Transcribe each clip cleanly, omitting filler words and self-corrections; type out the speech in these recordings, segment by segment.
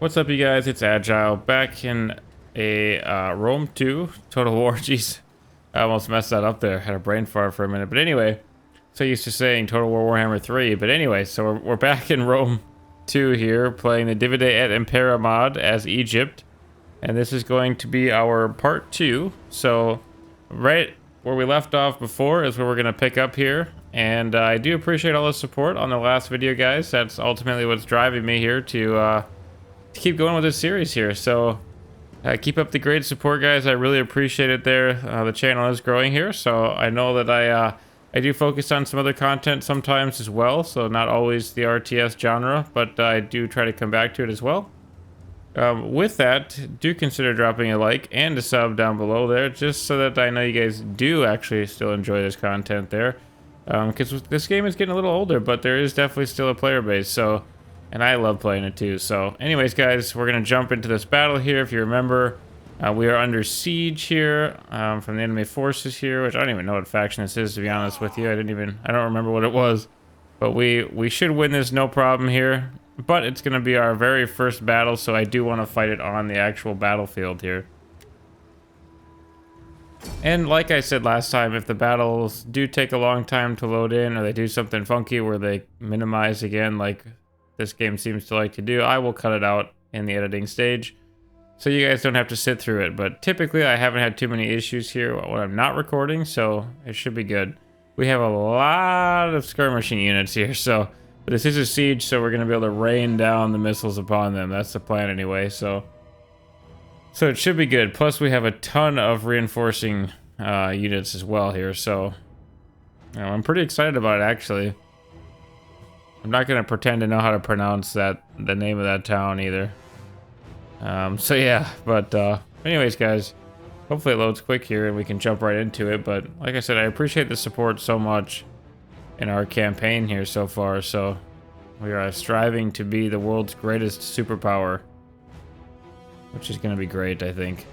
What's up, you guys? It's Agile back in a Rome 2 Total War. Jeez, I almost messed that up there. Had a brain fart for a minute. But anyway, so used to saying Total War Warhammer 3. But anyway, so we're back in Rome 2 here, playing the Divide et Impera mod as Egypt. And this is going to be our part 2. So right where we left off before is where we're going to pick up here. And I do appreciate all the support on the last video, guys. That's ultimately what's driving me here to keep going with this series here. So keep up the great support, guys. I really appreciate it there. The channel is growing here, so I know that I do focus on some other content sometimes as well, so not always the RTS genre, but I do try to come back to it as well. With that, do consider dropping a like and a sub down below there, just so that I know you guys do actually still enjoy this content there. Because this game is getting a little older, but there is definitely still a player base, so... And I love playing it too. So anyways, guys, we're going to jump into this battle here. If you remember, we are under siege here from the enemy forces here, which I don't even know what faction this is, to be honest with you. I don't remember what it was. But we should win this no problem here. But it's going to be our very first battle, so I do want to fight it on the actual battlefield here. And like I said last time, if the battles do take a long time to load in, or they do something funky where they minimize again, like this game seems to like to do, I will cut it out in the editing stage, so you guys don't have to sit through it. But typically I haven't had too many issues here when I'm not recording, so it should be good. We have a lot of skirmishing units here, so but this is a siege, so we're going to be able to rain down the missiles upon them. That's the plan anyway, so it should be good. Plus we have a ton of reinforcing units as well here, so I'm pretty excited about it, actually. I'm not going to pretend to know how to pronounce the name of that town either. So yeah, but anyways, guys, hopefully it loads quick here and we can jump right into it. But like I said, I appreciate the support so much in our campaign here so far. So we are striving to be the world's greatest superpower, which is going to be great, I think.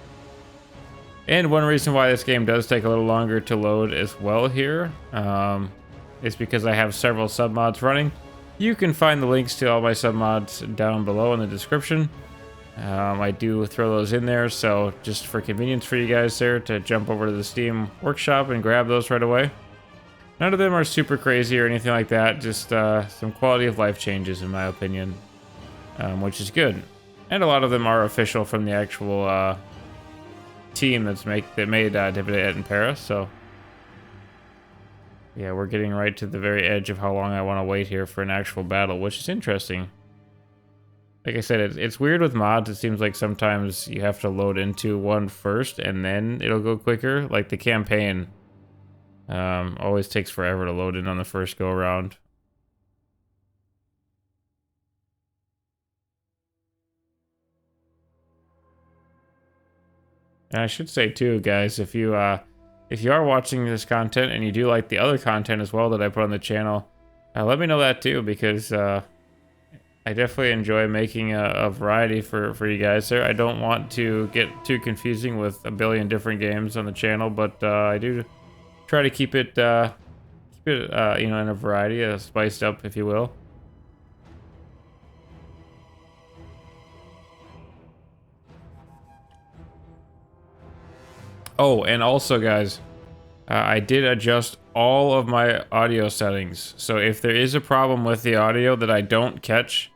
And one reason why this game does take a little longer to load as well here is because I have several submods running. You can find the links to all my submods down below in the description. I do throw those in there, so just for convenience for you guys there to jump over to the Steam workshop and grab those right away. None of them are super crazy or anything like that, just some quality of life changes in my opinion, which is good. And a lot of them are official from the actual team that made Divide et Impera, so... Yeah, we're getting right to the very edge of how long I want to wait here for an actual battle, which is interesting. Like I said, it's weird with mods. It seems like sometimes you have to load into one first and then it'll go quicker. Like the campaign always takes forever to load in on the first go around. And I should say too, guys, if you are watching this content and you do like the other content as well that I put on the channel, let me know that too, because I definitely enjoy making a variety for you guys there. I don't want to get too confusing with a billion different games on the channel, but I do try to keep it you know, in a variety, spiced up, if you will. Oh, and also, guys, I did adjust all of my audio settings. So if there is a problem with the audio that I don't catch,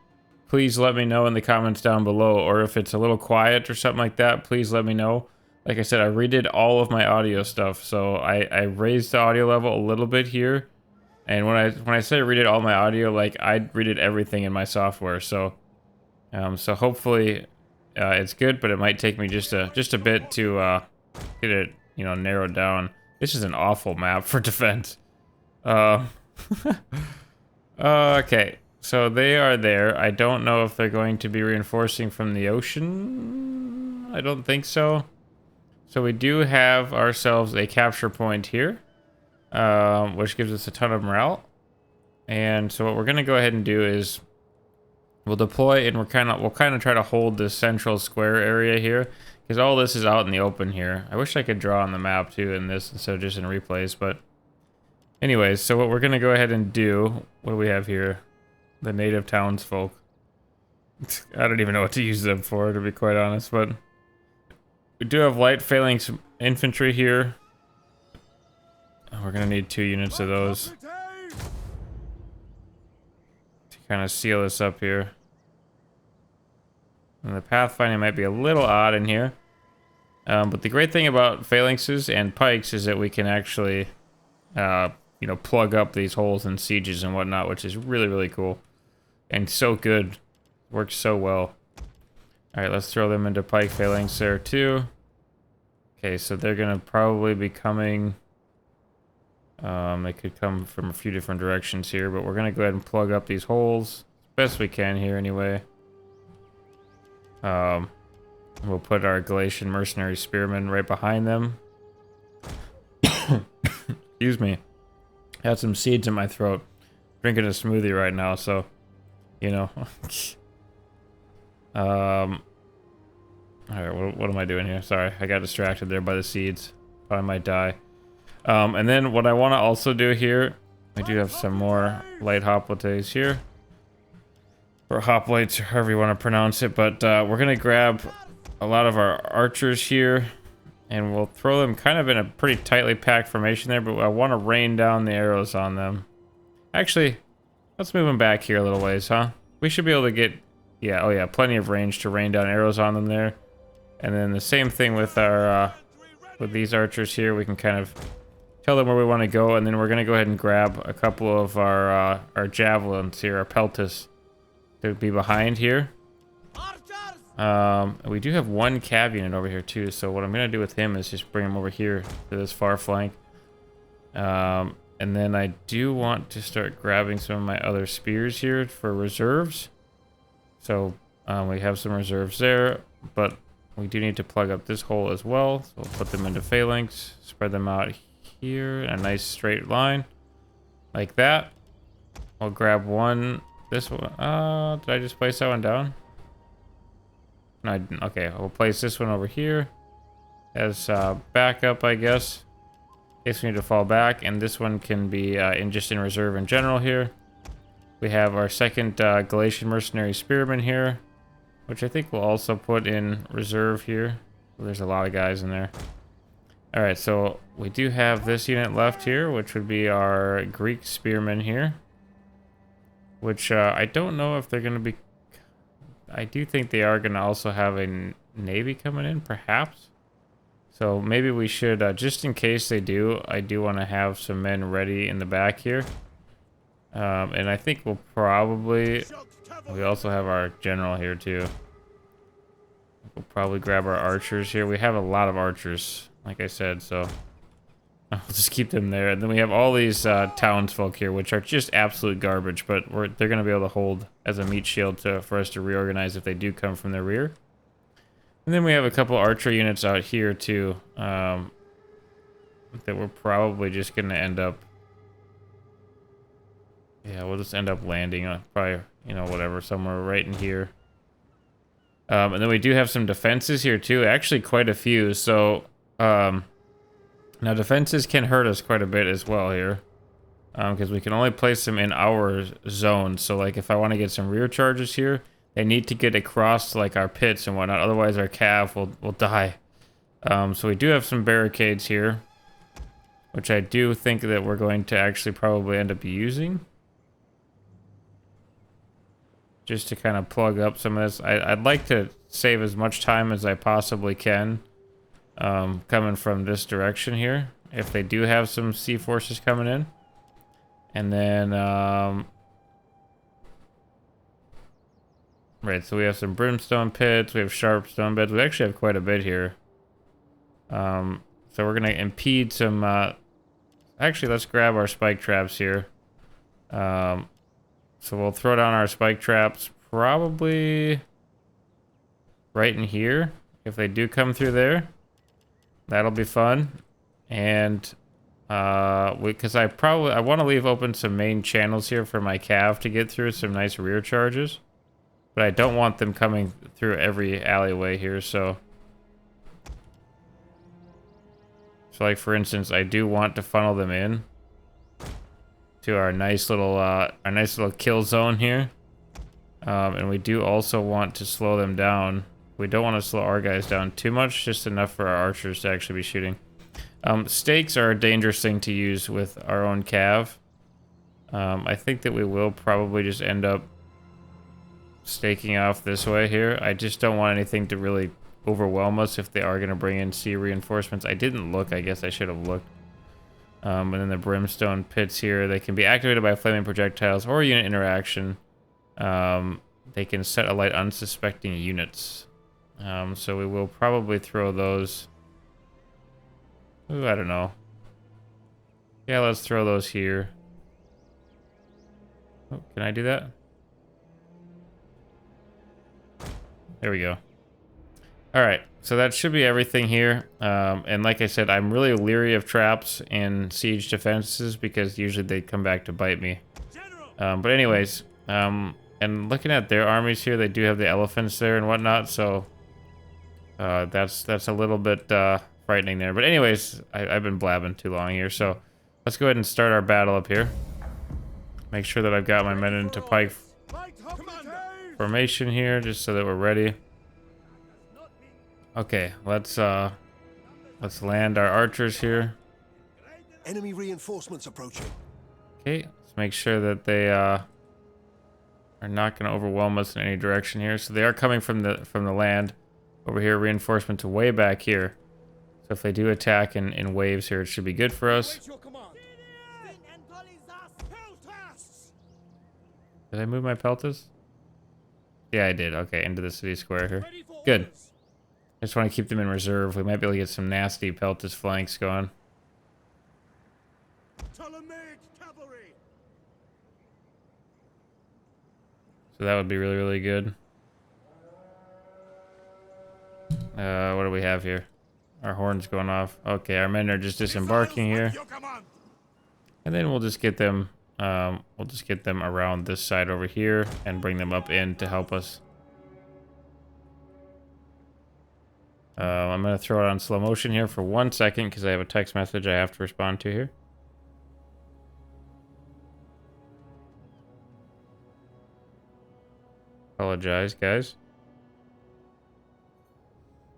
please let me know in the comments down below. Or if it's a little quiet or something like that, please let me know. Like I said, I redid all of my audio stuff. So I raised the audio level a little bit here. And when I say I redid all my audio, like I redid everything in my software. So so hopefully it's good, but it might take me just a bit to get it, you know, narrowed down. This is an awful map for defense. Okay, so they are there. I don't know if they're going to be reinforcing from the ocean. I don't think so. So we do have ourselves a capture point here, which gives us a ton of morale. And so what we're gonna go ahead and do is we'll deploy, and we'll kind of try to hold this central square area here, because all this is out in the open here. I wish I could draw on the map too in this instead of just in replays, but anyways, so what we're gonna go ahead and do, what do we have here? The native townsfolk. I don't even know what to use them for, to be quite honest, but we do have light phalanx infantry here. We're gonna need 2 units of those to kind of seal this up here. And the pathfinding might be a little odd in here. But the great thing about phalanxes and pikes is that we can actually, you know, plug up these holes in sieges and whatnot, which is really, really cool. And so good. Works so well. Alright, let's throw them into pike phalanx there too. Okay, so they're gonna probably be coming... they could come from a few different directions here, but we're gonna go ahead and plug up these holes as best we can here anyway. We'll put our Galatian mercenary spearmen right behind them. Excuse me. I had some seeds in my throat. Drinking a smoothie right now, so you know. Alright, what am I doing here? Sorry, I got distracted there by the seeds. I might die. And then what I want to also do here, we do have some more light hoplites here. Or hoplites, however you want to pronounce it, but we're going to grab a lot of our archers here, and we'll throw them kind of in a pretty tightly packed formation there, but I want to rain down the arrows on them. Actually, let's move them back here a little ways, huh? We should be able to get, yeah, oh yeah, plenty of range to rain down arrows on them there. And then the same thing with our, with these archers here, we can kind of tell them where we want to go, and then we're going to go ahead and grab a couple of our javelins here, our peltas, to be behind here. We do have 1 cav unit over here too, so what I'm going to do with him is just bring him over here to this far flank. And then I do want to start grabbing some of my other spears here for reserves. So we have some reserves there, but we do need to plug up this hole as well. So we'll put them into phalanx, spread them out here in a nice straight line, like that. We'll grab one, this one. Did I just place that one down? No, I didn't. Okay, we'll place this one over here as backup, I guess, in case we need to fall back. And this one can be just in reserve in general here. We have our second Galatian mercenary spearman here, which I think we'll also put in reserve here. Well, there's a lot of guys in there. All right, so we do have this unit left here, which would be our Greek spearmen here, which I don't know if they're going to be... I do think they are going to also have a navy coming in, perhaps. So maybe we should, just in case they do, I do want to have some men ready in the back here. And I think we'll probably... We also have our general here too. We'll probably grab our archers here. We have a lot of archers, like I said, so I'll just keep them there. And then we have all these townsfolk here, which are just absolute garbage, but they're going to be able to hold as a meat shield for us to reorganize if they do come from the rear. And then we have a couple archer units out here too, that we're probably just going to end up... Yeah, we'll just end up landing on probably, you know, whatever, somewhere right in here. And then we do have some defenses here too, actually quite a few. So now defenses can hurt us quite a bit as well here, because we can only place them in our zone. So like if I want to get some rear charges here, they need to get across like our pits and whatnot, otherwise our cav will die. So we do have some barricades here, which I do think that we're going to actually probably end up using, just to kind of plug up some of this. I'd like to save as much time as I possibly can, coming from this direction here, if they do have some sea forces coming in. And then, right, so we have some brimstone pits, we have sharp stone beds, we actually have quite a bit here. So we're gonna impede some, actually let's grab our spike traps here. So we'll throw down our spike traps probably right in here. If they do come through there, that'll be fun. And because I want to leave open some main channels here for my cav to get through some nice rear charges, but I don't want them coming through every alleyway here. So like for instance, I do want to funnel them in to our nice little kill zone here. And we do also want to slow them down. We don't want to slow our guys down too much, just enough for our archers to actually be shooting. Stakes are a dangerous thing to use with our own cav. I think that we will probably just end up staking off this way here. I just don't want anything to really overwhelm us if they are going to bring in sea reinforcements. I didn't look. I guess I should have looked. And then the brimstone pits here, they can be activated by flaming projectiles or unit interaction. They can set alight unsuspecting units. So we will probably throw those. Ooh, I don't know. Yeah, let's throw those here. Oh, can I do that? There we go. All right, so that should be everything here. And like I said, I'm really leery of traps and siege defenses because usually they come back to bite me. But anyways, and looking at their armies here, they do have the elephants there and whatnot, so that's a little bit frightening there. But anyways, I've been blabbing too long here, so let's go ahead and start our battle up here. Make sure that I've got my men into pike formation here, just so that we're ready. Okay, let's land our archers here. Enemy reinforcements approaching. Okay, let's make sure that they are not going to overwhelm us in any direction here. So they are coming from the land over here. Reinforcements way back here. So if they do attack in waves here, it should be good for us. Did I move my peltas? Yeah, I did. Okay, into the city square here. Good. I just want to keep them in reserve. We might be able to get some nasty peltas flanks going. So that would be really, really good. What do we have here? Our horn's going off. Okay, our men are just disembarking here. And then we'll just get them around this side over here and bring them up in to help us. I'm going to throw it on slow motion here for 1 second because I have a text message I have to respond to here. Apologize, guys.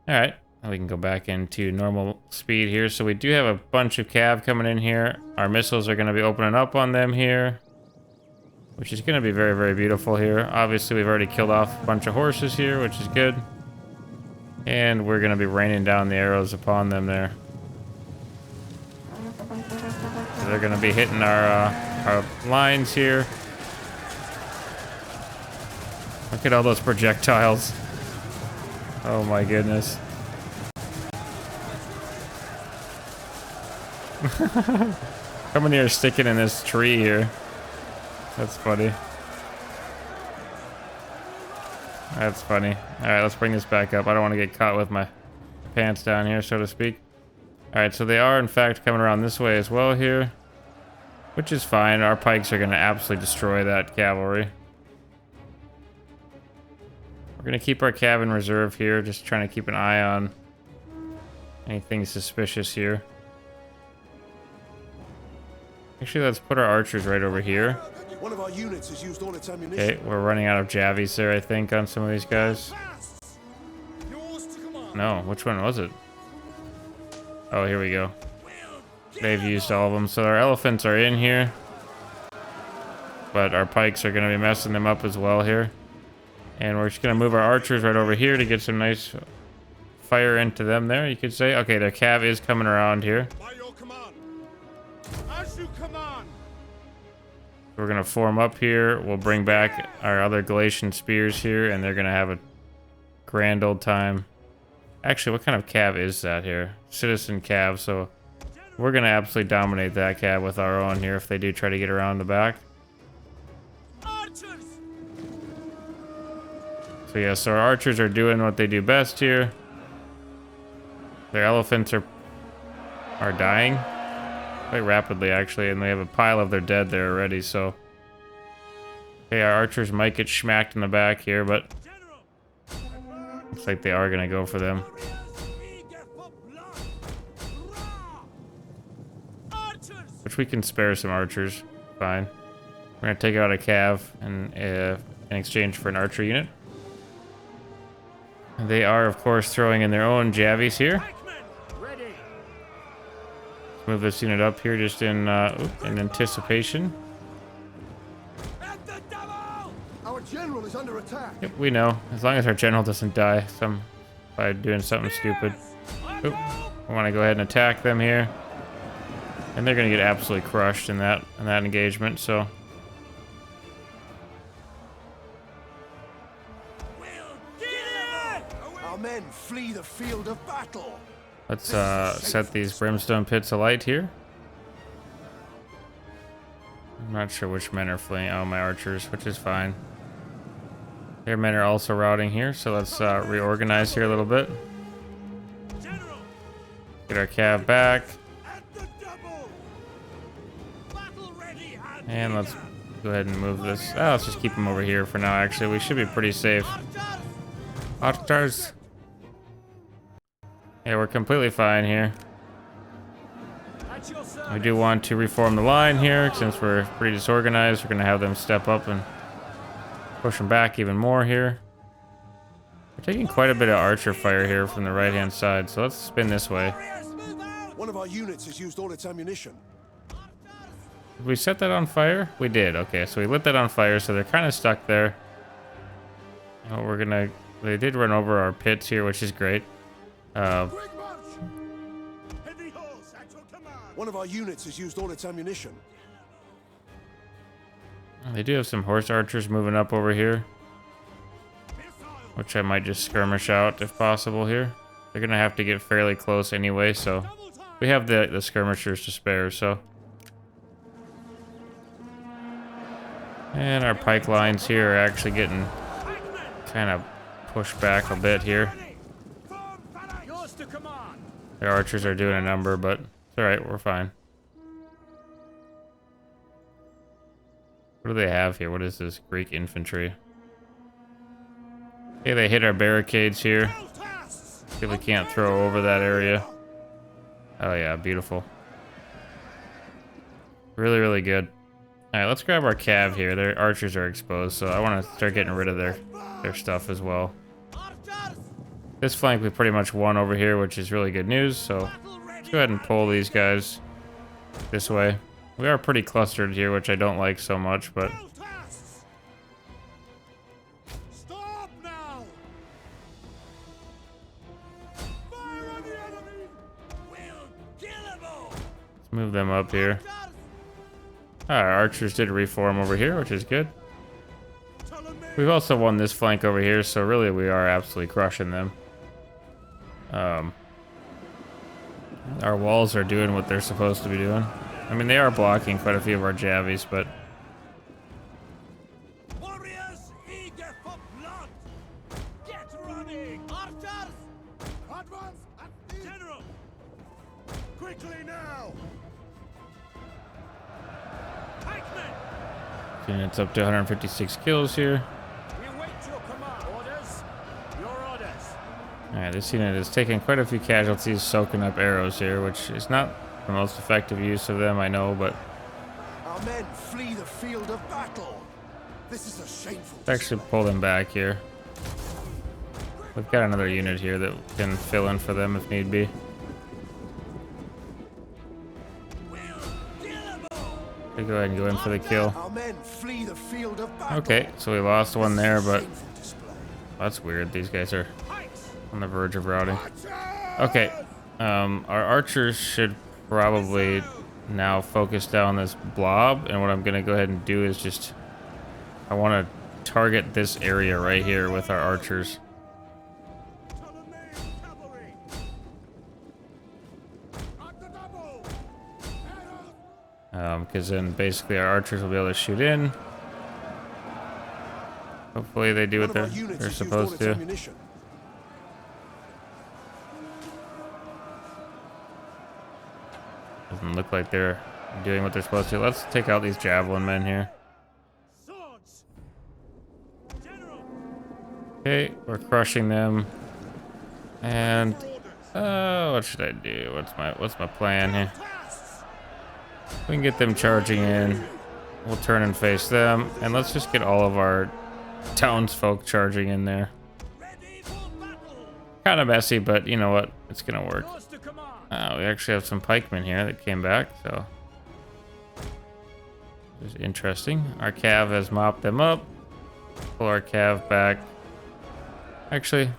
Alright, we can go back into normal speed here. So we do have a bunch of cav coming in here. Our missiles are going to be opening up on them here, which is going to be very, very beautiful here. Obviously, we've already killed off a bunch of horses here, which is good. And we're going to be raining down the arrows upon them there. So they're going to be hitting our lines here. Look at all those projectiles. Oh my goodness. Coming here, sticking in this tree here. That's funny. That's funny. Alright, let's bring this back up. I don't want to get caught with my pants down here, so to speak. Alright, so they are in fact coming around this way as well here, which is fine. Our pikes are going to absolutely destroy that cavalry. We're going to keep our cav in reserve here, just trying to keep an eye on anything suspicious here. Actually, let's put our archers right over here. One of our units has used all its ammunition. Okay, we're running out of javies there, I think, on some of these guys. No, which one was it? Oh, here we go. They've used all of them. So our elephants are in here, but our pikes are going to be messing them up as well here. And we're just going to move our archers right over here to get some nice fire into them there, you could say. Okay, their cav is coming around here. We're going to form up here. We'll bring back our other Galatian spears here, and they're going to have a grand old time. Actually, what kind of cav is that here? Citizen cav, so we're going to absolutely dominate that cav with our own here if they do try to get around the back. So yeah, so our archers are doing what they do best here. Their elephants are dying quite rapidly, actually, and they have a pile of their dead there already, so... Okay, our archers might get smacked in the back here, but... looks like they are going to go for them. Which we can spare some archers. Fine. We're going to take out a cav in exchange for an archer unit. They are, of course, throwing in their own javies here. Let's move this unit up here just in anticipation. Our general is under attack. Yep, we know. As long as our general doesn't die by doing something stupid. Oop. I want to go ahead and attack them here. And they're going to get absolutely crushed in that engagement, so... Our men flee the field of battle. Let's set these brimstone pits alight here. I'm not sure which men are fleeing. Oh, my archers, which is fine. Their men are also routing here, so let's reorganize here a little bit. Get our cav back. And let's go ahead and move this. Oh, let's just keep them over here for now, actually. We should be pretty safe. Archers. Yeah, we're completely fine here. We do want to reform the line here, since we're pretty disorganized. We're going to have them step up and push them back even more here. We're taking quite a bit of archer fire here from the right-hand side, so let's spin this way. One of our units has used all its ammunition. Did we set that on fire? We did. Okay, so we lit that on fire, so they're kind of stuck there. Oh, we're gonna... They did run over our pits here, which is great. One of our units has used all its ammunition. They do have some horse archers moving up over here, which I might just skirmish out if possible here. They're gonna have to get fairly close anyway, so we have the skirmishers to spare, so. And our pike lines here are actually getting kind of pushed back a bit here. Their archers are doing a number, but it's alright, we're fine. What do they have here? What is this? Greek infantry. Okay, they hit our barricades here. Really can't throw over that area. Oh yeah, beautiful. Really, really good. Alright, let's grab our cav here. Their archers are exposed, so I want to start getting rid of their stuff as well. This flank we pretty much won over here, which is really good news, so let's go ahead and pull these guys this way. We are pretty clustered here, which I don't like so much, but... Stop now! Fire on the enemy! We'll kill them all! Let's move them up here. Our archers did reform over here, which is good. We've also won this flank over here, so really we are absolutely crushing them. Our walls are doing what they're supposed to be doing. I mean, they are blocking quite a few of our javies, but... Warriors eager for blood! Get running! Archers! Advance at the general! Quickly now! Pikemen! Units up to 156 kills here. We await your command. Orders? Your orders. Alright, this unit is taking quite a few casualties, soaking up arrows here, which is not the most effective use of them, I know, but... Our men flee the field of battle. This is a shameful... Let's actually pull them back here. We've got another unit here that can fill in for them if need be. We go ahead and go in for the kill. Our men flee the field of battle. Okay, so we lost one there, but that's weird. These guys are on the verge of routing. Okay, our archers should probably now focus down this blob, and what I'm gonna go ahead and do is just I want to target this area right here with our archers. Because then basically our archers will be able to shoot in. Hopefully they do what they're supposed to. Doesn't look like they're doing what they're supposed to. Let's take out these javelin men here. Okay, we're crushing them. And what should I do? What's my plan here? We can get them charging in. We'll turn and face them, and let's just get all of our townsfolk charging in there. Kind of messy, but you know what? It's gonna work. We actually have some pikemen here that came back, so this is interesting. Our cav has mopped them up. Pull our cav back. Actually,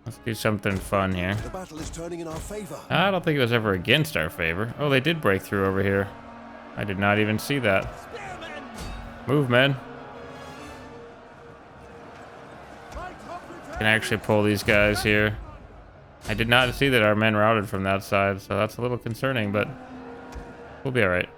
let's do something fun here. The battle is turning in our favor. I don't think it was ever against our favor. Oh, they did break through over here. I did not even see that. Move, men. Can actually pull these guys here. I did not see that our men routed from that side, so that's a little concerning, but we'll be all right.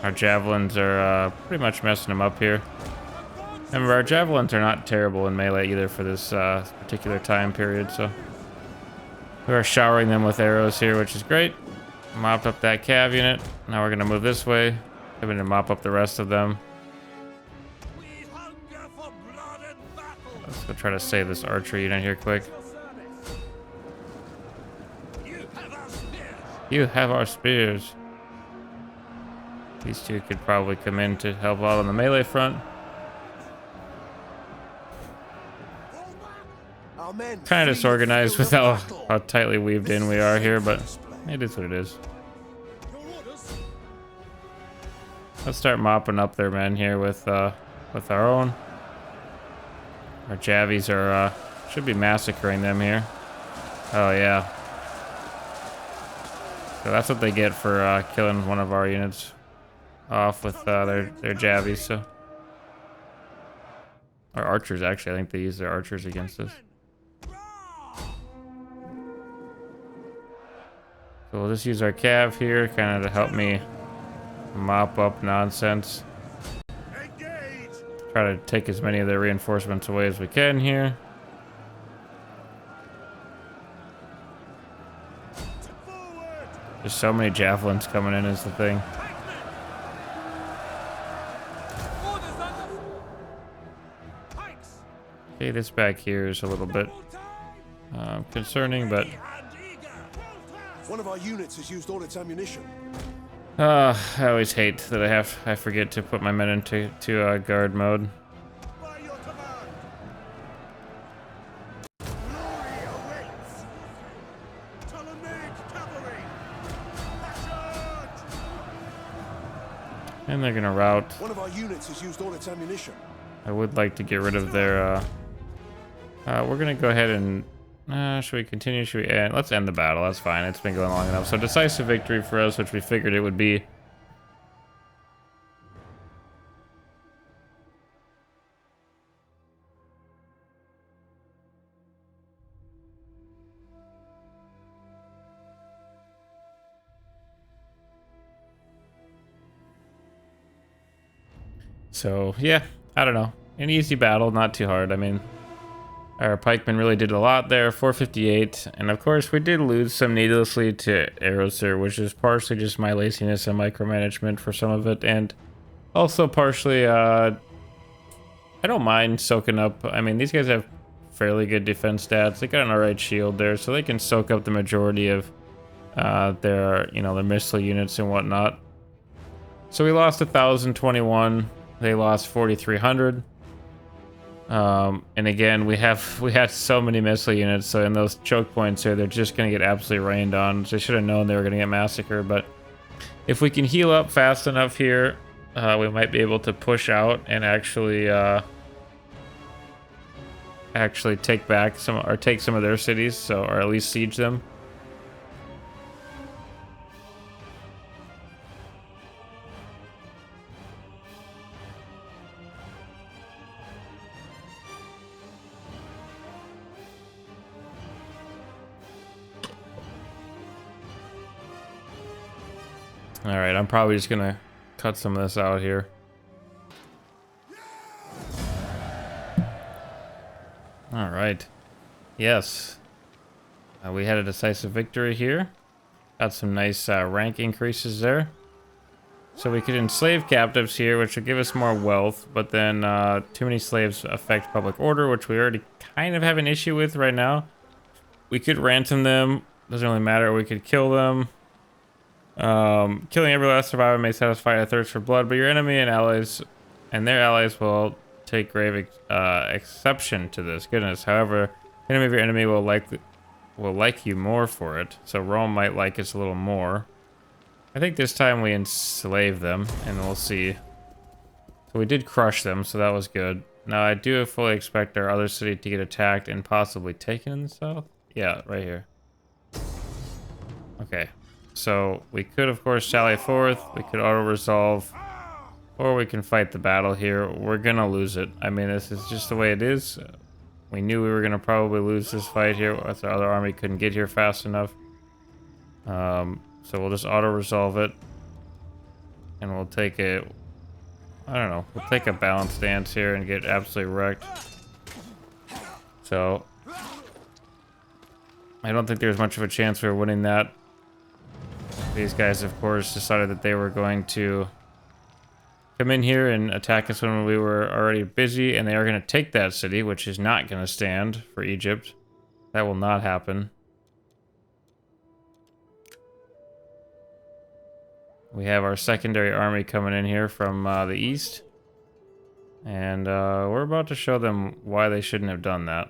Our javelins are pretty much messing them up here. Remember, our javelins are not terrible in melee either for this particular time period, so we are showering them with arrows here, which is great. Mopped up that cav unit. Now we're gonna move this way. I'm gonna mop up the rest of them. Let's go try to save this archer unit here quick. You have our spears. These two could probably come in to help out on the melee front. Kind of disorganized with how tightly weaved in we are here, but it is what it is. Let's start mopping up their men here with our own. Our javies are should be massacring them here. Oh yeah. So that's what they get for killing one of our units off with their javies. So our archers, actually, I think they use their archers against us. So we'll just use our cav here, kind of to help me mop up nonsense. Try to take as many of their reinforcements away as we can here. There's so many javelins coming in is the thing. Okay, this back here is a little bit concerning, but one of our units has used all its ammunition. I always hate that I forget to put my men into guard mode. And they're gonna rout. One of our units has used all its ammunition. I would like to get rid of their we're gonna go ahead and should we continue? Should we end? Let's end the battle. That's fine. It's been going long enough. So decisive victory for us, which we figured it would be. So yeah, I don't know. An easy battle, not too hard. I mean, our pikemen really did a lot there, 458, and of course we did lose some needlessly to arrows there, which is partially just my laziness and micromanagement for some of it, and also partially, I don't mind soaking up. I mean, these guys have fairly good defense stats. They got an alright shield there, so they can soak up the majority of their, their missile units and whatnot. So we lost 1,021. They lost 4,300. And again, we had so many missile units, so in those choke points here, they're just going to get absolutely rained on. So they should have known they were going to get massacred, but if we can heal up fast enough here, we might be able to push out and actually take back take some of their cities, so, or at least siege them. Alright, I'm probably just gonna cut some of this out here. Alright. Yes. We had a decisive victory here. Got some nice rank increases there. So we could enslave captives here, which would give us more wealth, but then too many slaves affect public order, which we already kind of have an issue with right now. We could ransom them. Doesn't really matter. We could kill them. Killing every last survivor may satisfy a thirst for blood, but your enemy and allies and their allies will take grave exception to this. Goodness. However, the enemy of your enemy will like you more for it. So Rome might like us a little more. I think this time we enslave them, and we'll see. So we did crush them, so that was good. Now I do fully expect our other city to get attacked and possibly taken in the south. Yeah, right here. Okay. So we could, of course, sally forth. We could auto-resolve. Or we can fight the battle here. We're gonna lose it. I mean, this is just the way it is. We knew we were gonna probably lose this fight here. If the other army couldn't get here fast enough. So we'll just auto-resolve it. And we'll take a... I don't know. We'll take a balanced stance here and get absolutely wrecked. So... I don't think there's much of a chance we were winning that. These guys, of course, decided that they were going to come in here and attack us when we were already busy, and they are going to take that city, which is not going to stand for Egypt. That will not happen. We have our secondary army coming in here from the east, and we're about to show them why they shouldn't have done that.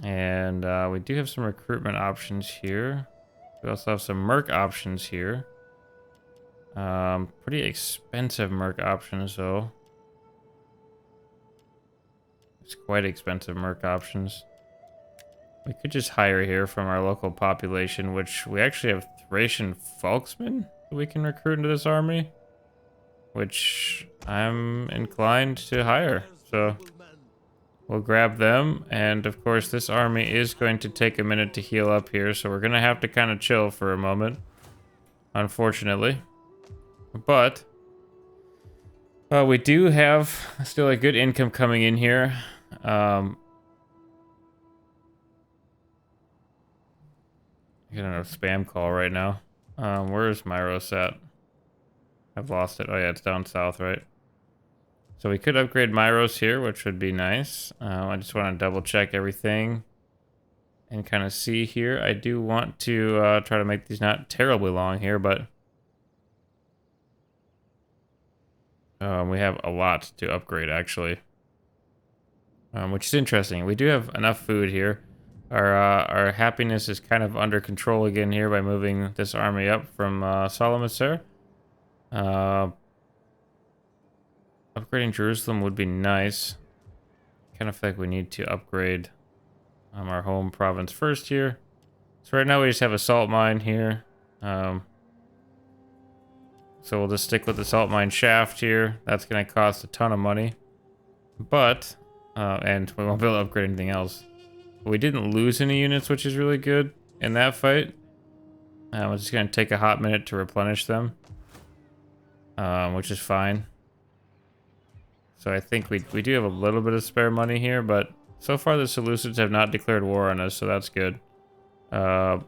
And we do have some recruitment options here. We also have some merc options here. Pretty expensive merc options, though. It's quite expensive merc options. We could just hire here from our local population, which we actually have Thracian Folksmen that we can recruit into this army, which I'm inclined to hire. So we'll grab them, and of course this army is going to take a minute to heal up here, so we're gonna have to kind of chill for a moment, unfortunately. But we do have still a good income coming in here. I got a spam call right now. Where's Myros at? I've lost it. Oh yeah, it's down south, right? So we could upgrade Myros here, which would be nice. I just want to double check everything and kind of see here. I do want to try to make these not terribly long here, but we have a lot to upgrade actually, which is interesting. We do have enough food here. Our happiness is kind of under control again here by moving this army up from Solomon. Upgrading Jerusalem would be nice. Kind of feel like we need to upgrade our home province first here. So right now we just have a salt mine here. So we'll just stick with the salt mine shaft here. That's going to cost a ton of money. But, and we won't be able to upgrade anything else. We didn't lose any units, which is really good in that fight. We're just going to take a hot minute to replenish them, which is fine. So I think we do have a little bit of spare money here, but so far the Seleucids have not declared war on us, so that's good. Where's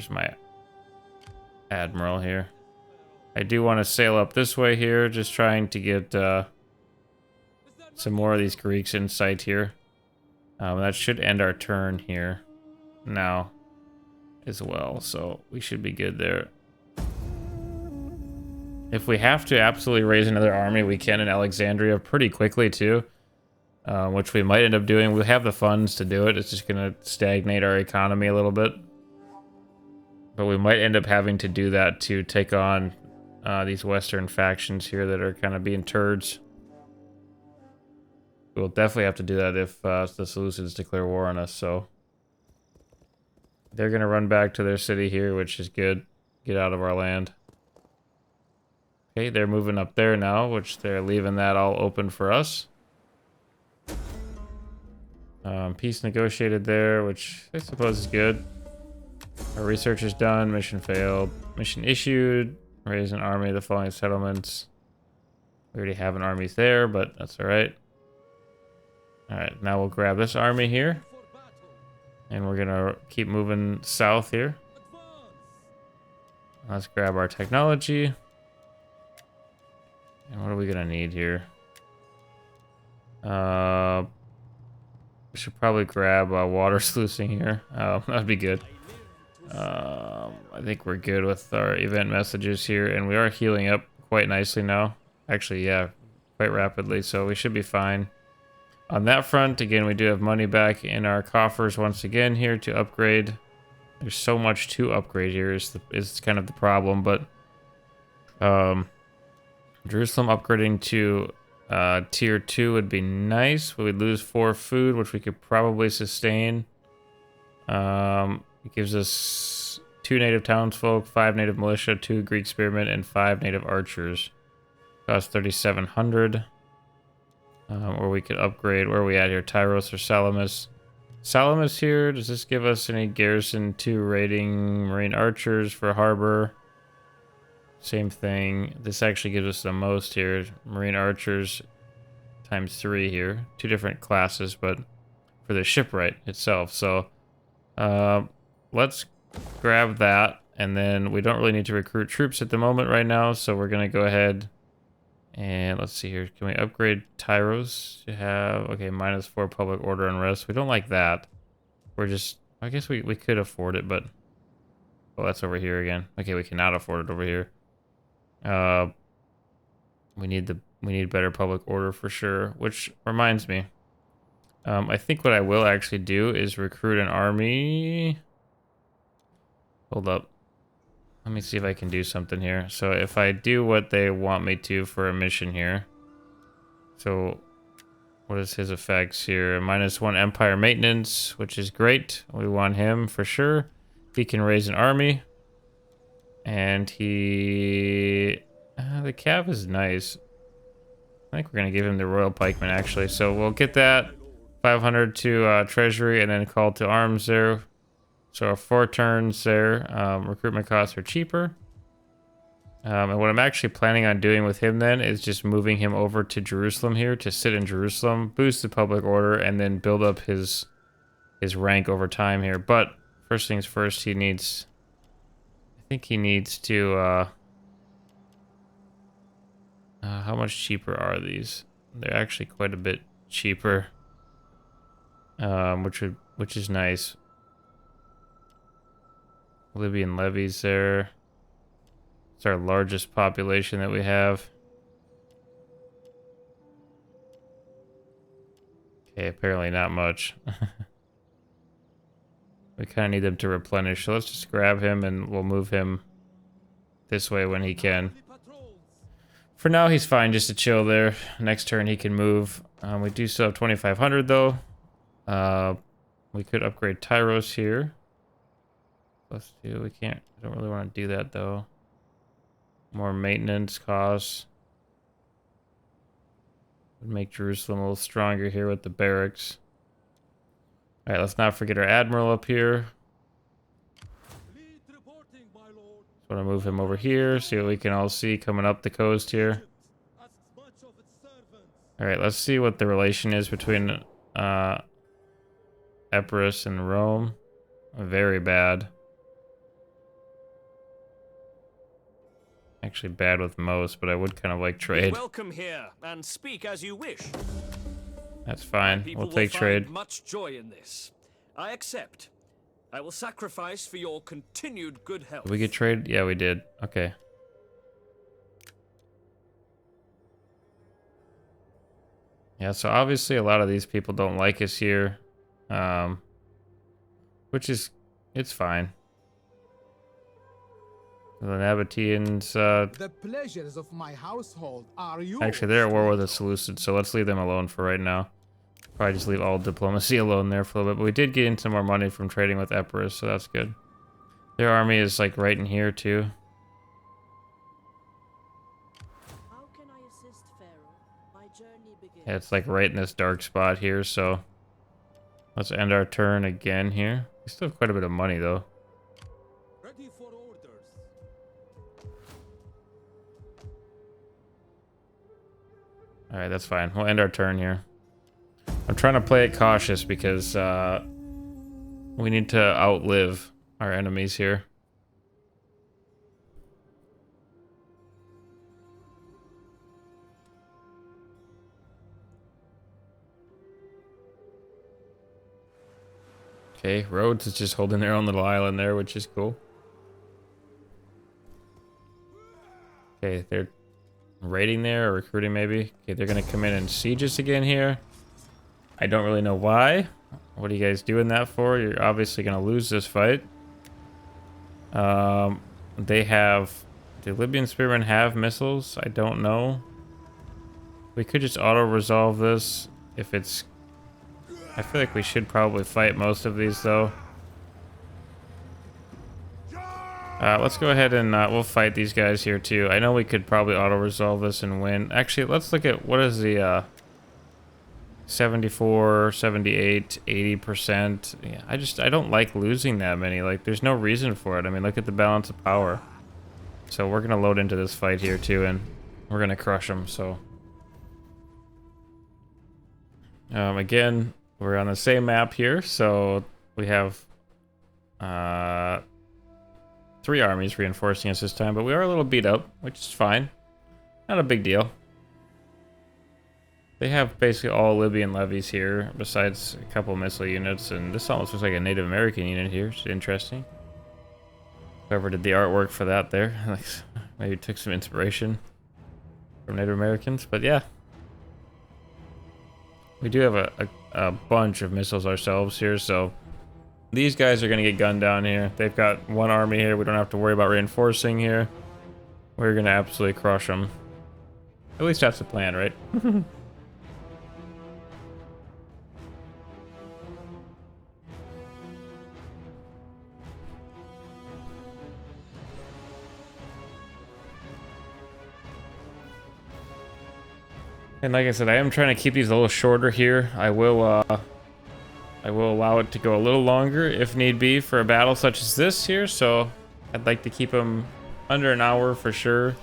my admiral here? I do want to sail up this way here, just trying to get some more of these Greeks in sight here. That should end our turn here now as well, so we should be good there. If we have to absolutely raise another army, we can in Alexandria pretty quickly too, which we might end up doing. We have the funds to do it. It's just going to stagnate our economy a little bit. But we might end up having to do that to take on these Western factions here that are kind of being turds. We'll definitely have to do that if the Seleucids declare war on us, so they're going to run back to their city here, which is good. Get out of our land. Okay, they're moving up there now, which they're leaving that all open for us. Peace negotiated there, which I suppose is good. Our research is done. Mission failed. Mission issued. Raise an army of the following settlements. We already have an army there, but that's all right. All right, now we'll grab this army here. And we're going to keep moving south here. Let's grab our technology. And what are we going to need here? We should probably grab water sluicing here. That'd be good. I think we're good with our event messages here, and we are healing up quite nicely now. Actually, yeah, quite rapidly, so we should be fine. On that front, again, we do have money back in our coffers once again here to upgrade. There's so much to upgrade here is kind of the problem, but Jerusalem upgrading to tier 2 would be nice. We would lose 4 food, which we could probably sustain. It gives us 2 native townsfolk, 5 native militia, 2 Greek spearmen, and 5 native archers. Cost 3,700. Or we could upgrade. Where are we at here? Tyros or Salamis? Salamis here. Does this give us any garrison 2 raiding marine archers for harbor? Same thing. This actually gives us the most here. Marine archers times 3 here. 2 different classes, but for the shipwright itself. So let's grab that. And then we don't really need to recruit troops at the moment right now. So we're going to go ahead and let's see here. Can we upgrade Tyros to have, okay, -4 public order unrest. We don't like that. We're just, I guess we could afford it, but, well, that's over here again. Okay, we cannot afford it over here. We need better public order for sure, which reminds me. I think what I will actually do is recruit an army. Hold up. Let me see if I can do something here. So if I do what they want me to for a mission here. So what is his effects here? -1 empire maintenance, which is great. We want him for sure. He can raise an army. And he... the cav is nice. I think we're going to give him the royal pikeman actually. So we'll get that. 500 to treasury and then call to arms there. So our 4 turns there, recruitment costs are cheaper. And what I'm actually planning on doing with him then is just moving him over to Jerusalem here to sit in Jerusalem, boost the public order, and then build up his rank over time here. But first things first, he needs, I think he needs to, how much cheaper are these? They're actually quite a bit cheaper, which is nice. Libyan levies there. It's our largest population that we have. Okay, apparently not much. We kind of need them to replenish, so let's just grab him and we'll move him this way when he can. For now, he's fine just to chill there. Next turn, he can move. We do still have 2,500 though. We could upgrade Tyros here. +2, we can't, I don't really want to do that though. More maintenance costs. Would make Jerusalem a little stronger here with the barracks. Alright, let's not forget our admiral up here. Just want to move him over here, see what we can all see coming up the coast here. Alright, let's see what the relation is between Epirus and Rome. Very bad. Actually bad with most, but I would kind of like trade. Welcome here and speak as you wish. That's fine. We'll take trade. Much joy in this. I accept. I will sacrifice for your continued good health. Did we get trade? Yeah, we did. Okay. Yeah, so obviously a lot of these people don't like us here. Which is, it's fine. The Nabateans, the pleasures of my household are yours. Actually, they're at war with the Seleucids, so let's leave them alone for right now. Probably just leave all diplomacy alone there for a little bit. But we did gain some more money from trading with Epirus, so that's good. Their army is like right in here too. How can I assist Pharaoh? My journey begins. Yeah, it's like right in this dark spot here, so let's end our turn again here. We still have quite a bit of money though. Ready for orders. Alright, that's fine. We'll end our turn here. I'm trying to play it cautious because we need to outlive our enemies here. Okay, Rhodes is just holding their own little island there, which is cool. Okay, they're raiding there or recruiting maybe. Okay, they're gonna come in and siege us again here. I don't really know why. What are you guys doing that for? You're obviously gonna lose this fight. They have... Do Libyan spearmen have missiles? I don't know. We could just auto-resolve this if it's... I feel like we should probably fight most of these though. Let's go ahead and we'll fight these guys here too. I know we could probably auto-resolve this and win. Actually, let's look at what is the 74, 78, 80%. Yeah, I don't like losing that many. Like, there's no reason for it. I mean, look at the balance of power. So we're gonna load into this fight here too, and we're gonna crush them. So again, we're on the same map here. So we have 3 armies reinforcing us this time, but we are a little beat up, which is fine. Not a big deal. They have basically all Libyan levies here, besides a couple missile units, and this almost looks like a Native American unit here. It's interesting. Whoever did the artwork for that there, maybe took some inspiration from Native Americans, but yeah. We do have a bunch of missiles ourselves here, so these guys are going to get gunned down here. They've got 1 army here. We don't have to worry about reinforcing here. We're going to absolutely crush them. At least that's the plan, right? And like I said, I am trying to keep these a little shorter here. I will allow it to go a little longer if need be for a battle such as this here. So I'd like to keep them under an hour for sure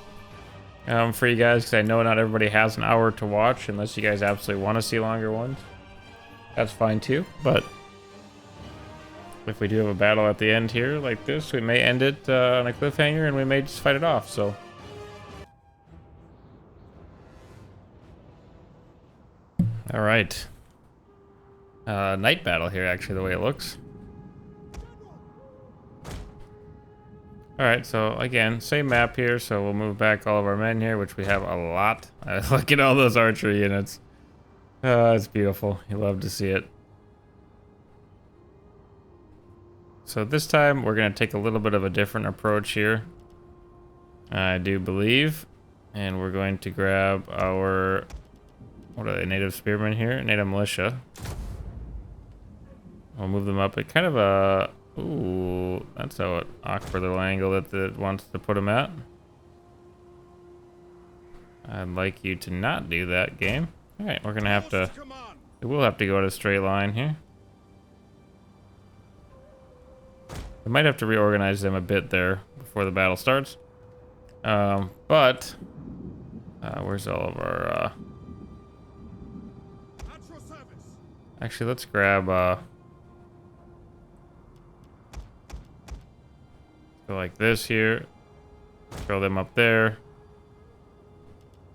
for you guys, because I know not everybody has an hour to watch unless you guys absolutely want to see longer ones. That's fine too. But if we do have a battle at the end here like this, we may end it on a cliffhanger and we may just fight it off. So. All right. Night battle here, actually, the way it looks. All right, so again, same map here. So we'll move back all of our men here, which we have a lot. Look at all those archery units. It's beautiful. You love to see it. So this time we're going to take a little bit of a different approach here, I do believe. And we're going to grab our... What are they, native spearmen here? Native militia. We'll move them up at kind of a... Ooh, that's an awkward little angle that it wants to put them at. I'd like you to not do that, game. Alright, we're gonna have to... We will have to go at a straight line here. We might have to reorganize them a bit there before the battle starts. But... where's all of our... Actually, let's grab, go like this here. Throw them up there.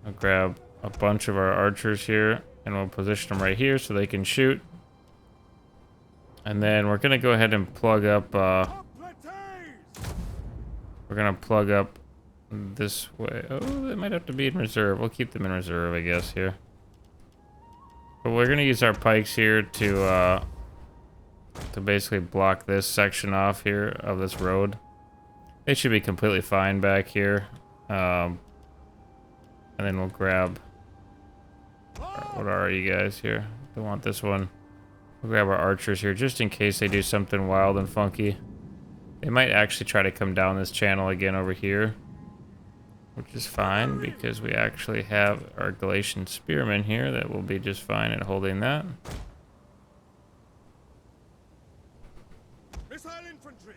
I'll grab a bunch of our archers here, and we'll position them right here so they can shoot. And then we're gonna go ahead and plug up, we're gonna plug up this way. Oh, they might have to be in reserve. We'll keep them in reserve, I guess, here. But we're gonna use our pikes here to basically block this section off here of this road. They should be completely fine back here. And then we'll grab... What are you guys here? Don't want this one. We'll grab our archers here just in case they do something wild and funky. They might actually try to come down this channel again over here, which is fine because we actually have our Galatian spearmen here that will be just fine at holding that. Missile infantry.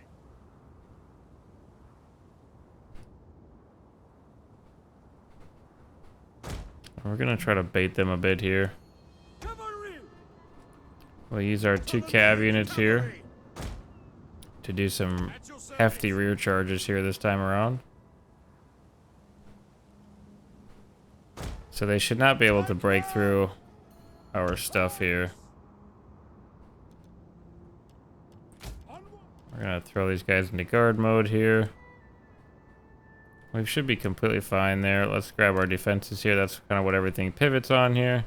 We're gonna try to bait them a bit here. We'll use our 2 cav units here to do some hefty rear charges here this time around. So they should not be able to break through our stuff here. We're gonna throw these guys into guard mode here. We should be completely fine there. Let's grab our defenses here. That's kind of what everything pivots on here.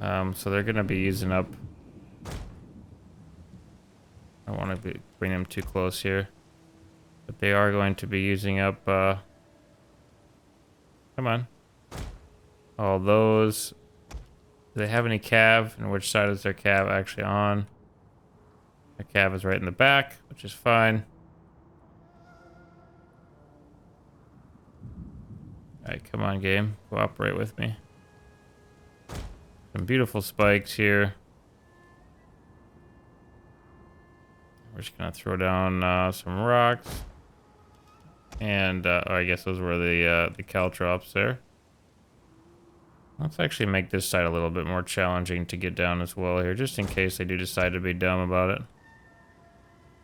So they're gonna be using up. I don't want to bring them too close here, but they are going to be using up. Come on. All those. Do they have any cav? And which side is their cav actually on? Their cav is right in the back, which is fine. Alright, come on, game. Cooperate with me. Some beautiful spikes here. We're just gonna throw down some rocks. And, oh, I guess those were the caltrops there. Let's actually make this side a little bit more challenging to get down as well here, just in case they do decide to be dumb about it.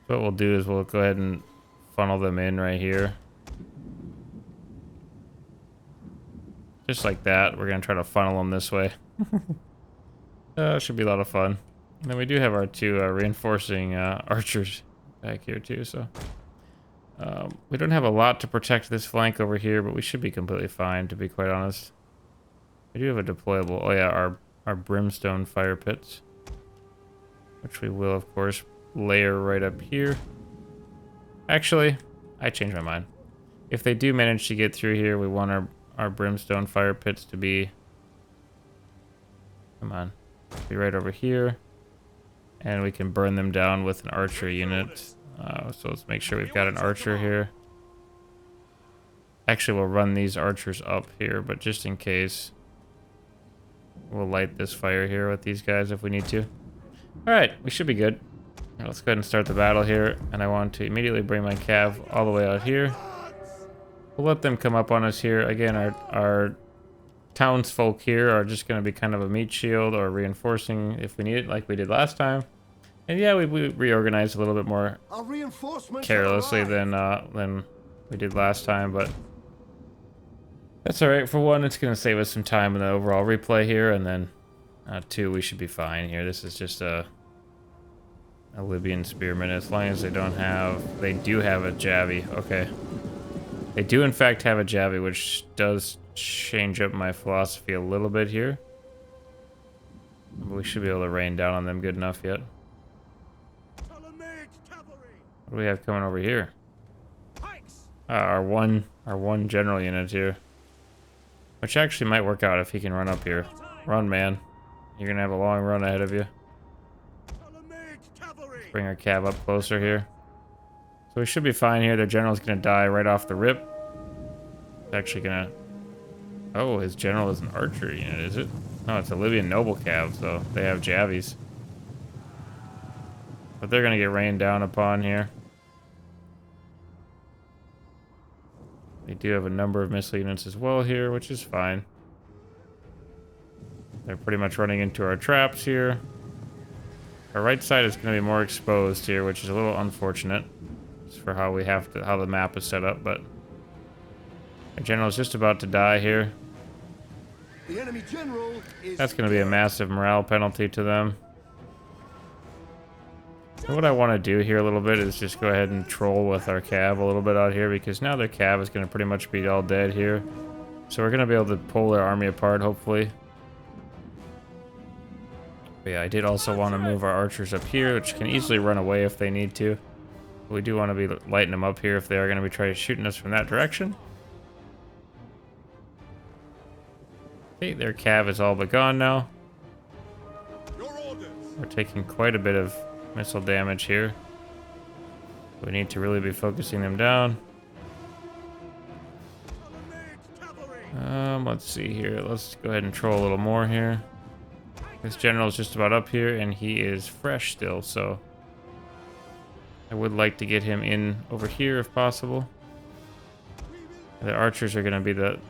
So what we'll do is we'll go ahead and funnel them in right here. Just like that. We're going to try to funnel them this way. Should be a lot of fun. And then we do have our two reinforcing archers back here too, so... we don't have a lot to protect this flank over here, but we should be completely fine, to be quite honest. We do have a deployable... Oh yeah, our brimstone fire pits. Which we will, of course, layer right up here. Actually, I changed my mind. If they do manage to get through here, we want our brimstone fire pits to be... Come on. Be right over here. And we can burn them down with an archer unit. So let's make sure we've got an archer here. Actually, we'll run these archers up here, but just in case... We'll light this fire here with these guys if we need to. Alright, we should be good. Right, let's go ahead and start the battle here. And I want to immediately bring my cav all the way out here. We'll let them come up on us here. Again, our townsfolk here are just going to be kind of a meat shield or reinforcing if we need it, like we did last time. And yeah, we reorganized a little bit more carelessly than we did last time, but that's alright. For one, it's going to save us some time in the overall replay here, and then two, we should be fine here. This is just a Libyan spearman, as long as they don't have... They do have a Javi. Okay. They do, in fact, have a Javi, which does change up my philosophy a little bit here. But we should be able to rain down on them good enough yet. What do we have coming over here? Our one general unit here. Which actually might work out if he can run up here. Run, man. You're gonna have a long run ahead of you. Let's bring our cav up closer here. So we should be fine here. Their general's gonna die right off the rip. It's actually gonna... Oh, his general is an archer unit, is it? No, it's a Libyan noble cav, so they have Javis. But they're gonna get rained down upon here. They do have a number of missile units as well here, which is fine. They're pretty much running into our traps here. Our right side is going to be more exposed here, which is a little unfortunate. Just for how how the map is set up, but our general is just about to die here. The enemy general is... That's going to be a massive morale penalty to them. So what I want to do here a little bit is just go ahead and troll with our cav a little bit out here, because now their cav is going to pretty much be all dead here. So we're going to be able to pull their army apart, hopefully. But yeah, I did also want to move our archers up here, which can easily run away if they need to. But we do want to be lighting them up here if they are going to be trying shooting us from that direction. Okay, their cav is all but gone now. We're taking quite a bit of missile damage here. We need to really be focusing them down. Let's see here. Let's go ahead and troll a little more here. This general is just about up here, and he is fresh still, so I would like to get him in over here if possible. The archers are going to be the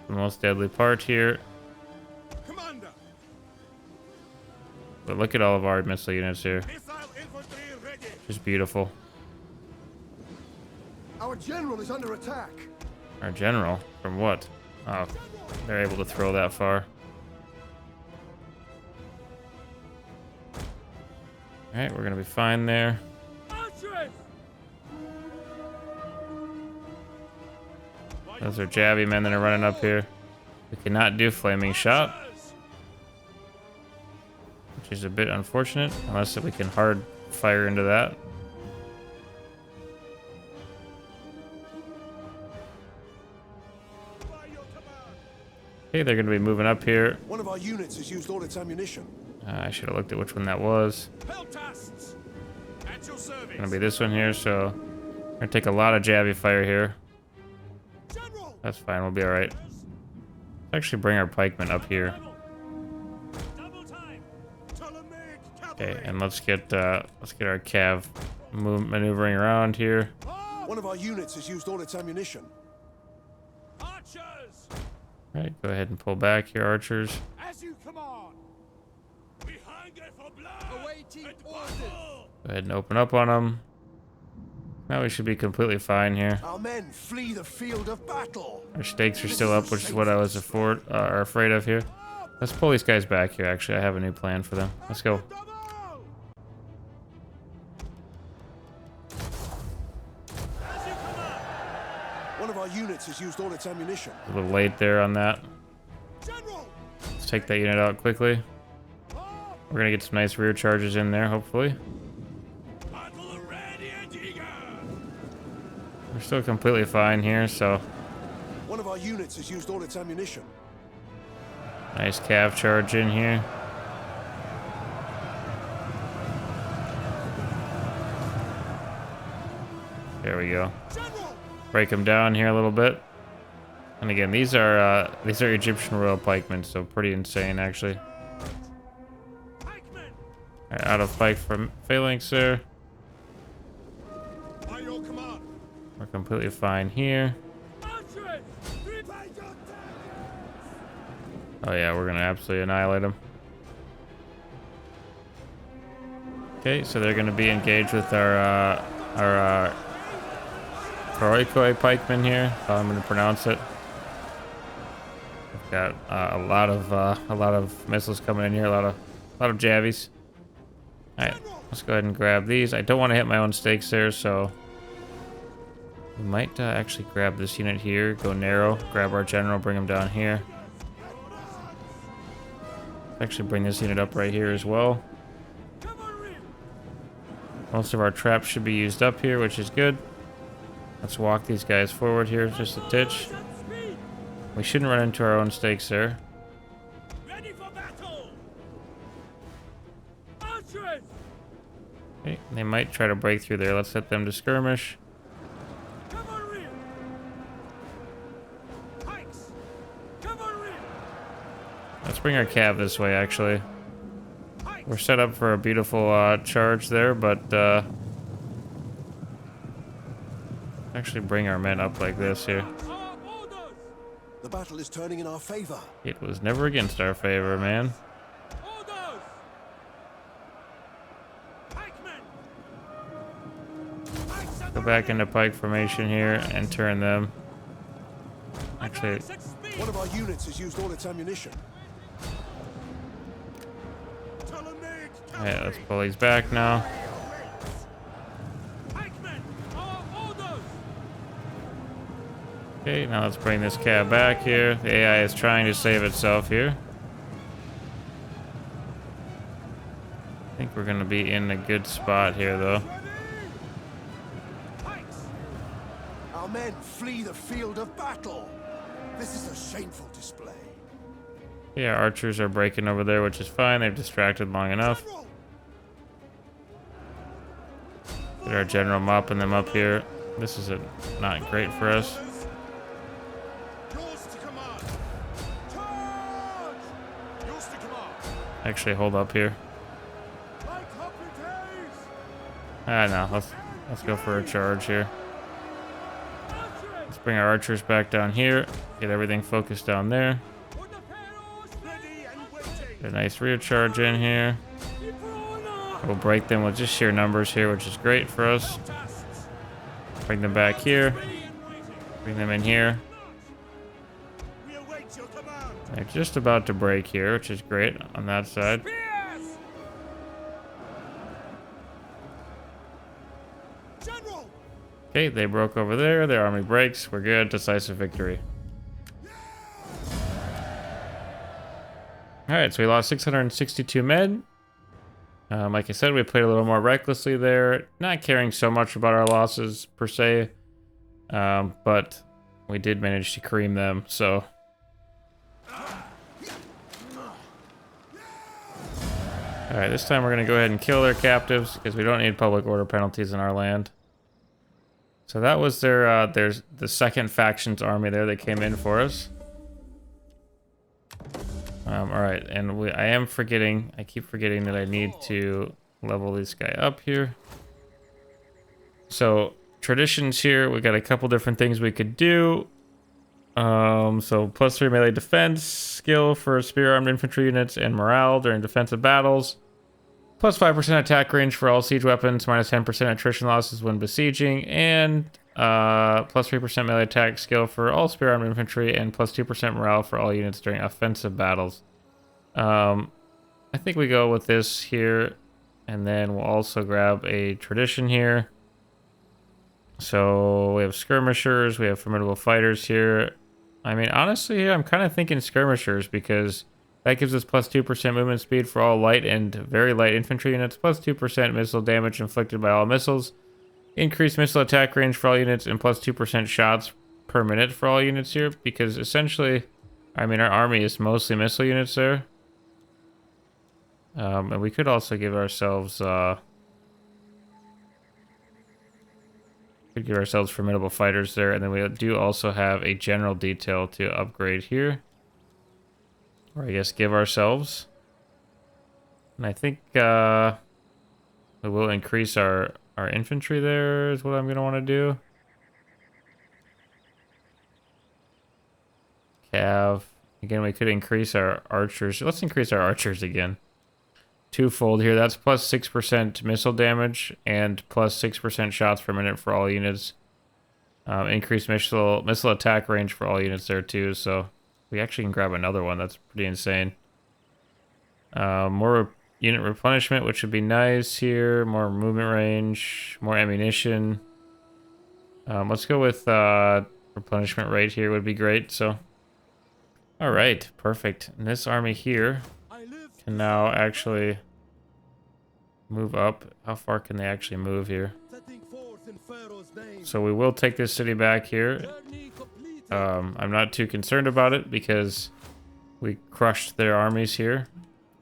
most deadly part here. But look at all of our missile units here. Just beautiful. Our general is under attack. Our general? From what? Oh, they're able to throw that far. Alright, we're gonna be fine there. Those are jabby men that are running up here. We cannot do flaming shot, which is a bit unfortunate, unless we can hard fire into that. Okay, they're going to be moving up here. One of our units has used all its ammunition. I should have looked at which one that was. At your service. Going to be this one here, so we're going to take a lot of jabby fire here. General! That's fine, we'll be alright. Let's actually bring our pikemen up here. Okay, and let's get our cav maneuvering around here. One of our units has used all its ammunition. Archers! Alright, go ahead and pull back here, archers. As you command. We hunger for blood. Awaiting orders. Go ahead and open up on them. Now we should be completely fine here. Our men flee the field of battle. Our stakes are still up, which is what I was afraid of here. Let's pull these guys back here, actually. I have a new plan for them. Let's go. One of our units has used all its ammunition. A little late there on that. General! Let's take that unit out quickly. We're gonna get some nice rear charges in there, hopefully. We're still completely fine here, so One of our units has used all its ammunition. nice cav charge in here. There we go. General! Break them down here a little bit. And again, these are Egyptian royal pikemen, so pretty insane actually. Alright, out of pike from phalanx there. By your command. We're completely fine here. Oh yeah, we're gonna absolutely annihilate them. Okay, so they're gonna be engaged with our Kroikoi pikemen here. How I'm gonna pronounce it. We've got a lot of missiles coming in here. A lot of javies. All right, let's go ahead and grab these. I don't want to hit my own stakes there, so we might actually grab this unit here. Go narrow. Grab our general. Bring him down here. Actually, bring this unit up right here as well. Most of our traps should be used up here, which is good. Let's walk these guys forward here just a titch. We shouldn't run into our own stakes there. Ready for battle. Okay, they might try to break through there. Let's set them to skirmish. Let's bring our cav this way, actually. We're set up for a beautiful charge there, but actually bring our men up like this here. The battle is turning in our favor. It was never against our favor, man. Go back into pike formation here and turn them. Actually, One of our units has used all its ammunition. yeah, let's pull these back now. Okay, now let's bring this cab back here. The AI is trying to save itself here. I think we're going to be in a good spot here, though. Our men flee the field of battle. This is a shameful display. Yeah, archers are breaking over there, which is fine. They've distracted long enough. Get our general mopping them up here. This is not great for us. Actually, hold up here. No, let's go for a charge here. Let's bring our archers back down here. Get everything focused down there. Get a nice rear charge in here. We'll break them with just sheer numbers here, which is great for us. Bring them back here. Bring them in here. They're just about to break here, which is great on that side. Okay, they broke over there. Their army breaks. We're good. Decisive victory. Alright, so we lost 662 men. Like I said, we played a little more recklessly there. Not caring so much about our losses, per se. But we did manage to cream them, so... Alright, this time we're going to go ahead and kill their captives, because we don't need public order penalties in our land. So that was their the second faction's army there that came in for us. Alright, and I keep forgetting that I need to level this guy up here. So, traditions here, we got a couple different things we could do. So +3 melee defense, skill for spear-armed infantry units, and morale during defensive battles. +5% attack range for all siege weapons, -10% attrition losses when besieging, and +3% melee attack skill for all spear-armed infantry, and +2% morale for all units during offensive battles. I think we go with this here, and then we'll also grab a tradition here. So we have skirmishers, we have formidable fighters here. I mean, honestly, I'm kind of thinking skirmishers because that gives us +2% movement speed for all light and very light infantry units, +2% missile damage inflicted by all missiles, increased missile attack range for all units, and +2% shots per minute for all units here, because essentially, I mean, our army is mostly missile units there. And we could also give ourselves formidable fighters there, and then we do also have a general detail to upgrade here. Or I guess give ourselves. And I think we will increase our infantry there is what I'm going to want to do. Cav. Again, we could increase our archers. Let's increase our archers again. Twofold here. That's +6% missile damage and +6% shots per minute for all units. Increased missile attack range for all units there too. So we actually can grab another one. That's pretty insane. More unit replenishment, which would be nice here. More movement range. More ammunition. Let's go with replenishment rate here would be great. So, all right, perfect. And this army here can now actually move up. How far can they actually move here? So we will take this city back here. I'm not too concerned about it because we crushed their armies here.